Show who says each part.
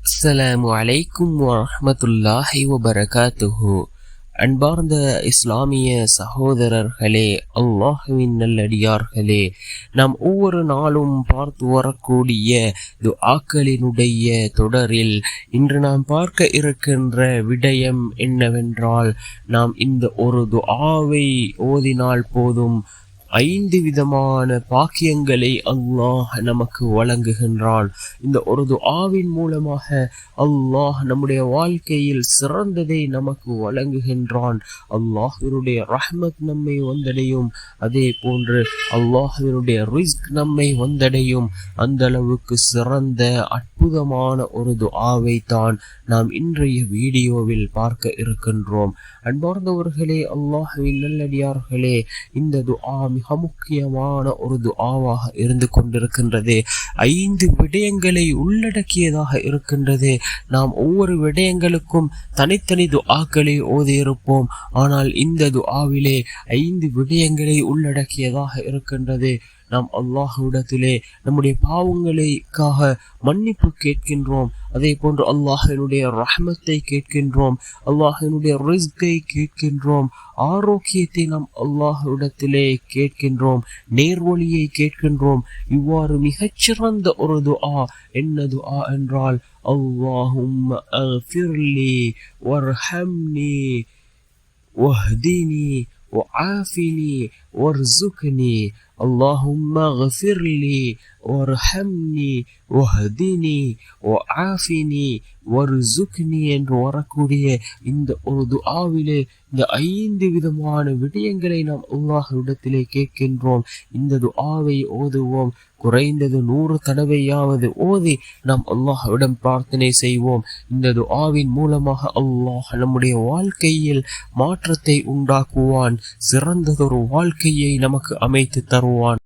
Speaker 1: அஸ்ஸலாமு அலைக்கும் வரஹ்மத்துல்லாஹி வபரகாத்துஹு. அன்பார்ந்த இஸ்லாமிய சகோதரர்களே, அல்லாஹுவின் நல்லடியார்களே, நாம் ஒவ்வொரு நாளும் பார்த்து வரக்கூடிய துஆக்களினுடைய தொடரில் இன்று நாம் பார்க்க இருக்கின்ற விடயம் என்னவென்றால், நாம் இந்த ஒரு துஆவை ஓதினால் போதும் 5 விதமான பாக்கியங்களை அல்லாஹ் நமக்கு வழங்குகின்றான். இந்த ஒரு துஆவின் மூலமாக அல்லாஹ் நம்முடைய வாழ்க்கையில் சிறந்ததை நமக்கு வழங்குகின்றான். அல்லாஹ்வினுடைய ரஹ்மத் நம்மை வந்தடையும், அதே போன்று அல்லாஹ்வினுடைய ரிஸ்க் நம்மை வந்தடையும். அந்த அளவுக்கு சிறந்த அற்புதமான ஒரு துஆவை தான் நாம் இன்றைய வீடியோவில் பார்க்க இருக்கின்றோம். அன்பார்ந்தவர்களே, அல்லாஹ்வின் நல்லடியார்களே, இந்த துஆ மிக முக்கியமான ஒரு துஆவாக இருந்து கொண்டிருக்கின்றது. 5 விடயங்களை உள்ளடக்கியதாக இருக்கின்றது. நாம் ஒவ்வொரு விடயங்களுக்கும் தனித்தனி துஆக்களை ஓதியிருப்போம். ஆனால் இந்த துஆவிலே 5 விடயங்களை உள்ளடக்கியதாக இருக்கின்றது. நாம் அல்லாஹ்விடத்திலே நம்முடைய பாவங்களுக்காக மன்னிப்பு கேட்கின்றோம். அதே போன்று அல்லாஹ்வினுடைய ரஹ்மத்தை கேட்கின்றோம், அல்லாஹ்வினுடைய ரிஸ்கை கேட்கின்றோம், ஆரோக்கியத்தை நாம் அல்லாஹ்விடத்திலே கேட்கின்றோம், நேர்வழியை கேட்கின்றோம். இவ்வாறு மிகச்சிறந்த ஒரு துஆ என்ன துஆ என்றால், அல்லாஹும்ம அக்ஃபிர்லி வர்ஹம்னி வஹ்தினி وعافني وارزقني. اللهم اغفر لي وارحمني واهدني وعافني وارزقني என்று வரக்கூடிய இந்த ஒரு துஆவிலே இந்த 5 விதமான விடயங்களை நாம் அல்லாஹ்விடத்திலே கேட்கின்றோம். இந்த துஆவை ஓதுவோம். குறைந்தது 100 தடவையாவது ஓதி நாம் அல்லாஹ்விடம் பிரார்த்தனை செய்வோம். இந்த துஆவின் மூலமாக அல்லாஹ் நம்முடைய வாழ்க்கையில் மாற்றத்தை உண்டாக்குவான், சிறந்ததொரு வாழ்க்கையை நமக்கு அமைத்து தருவான்.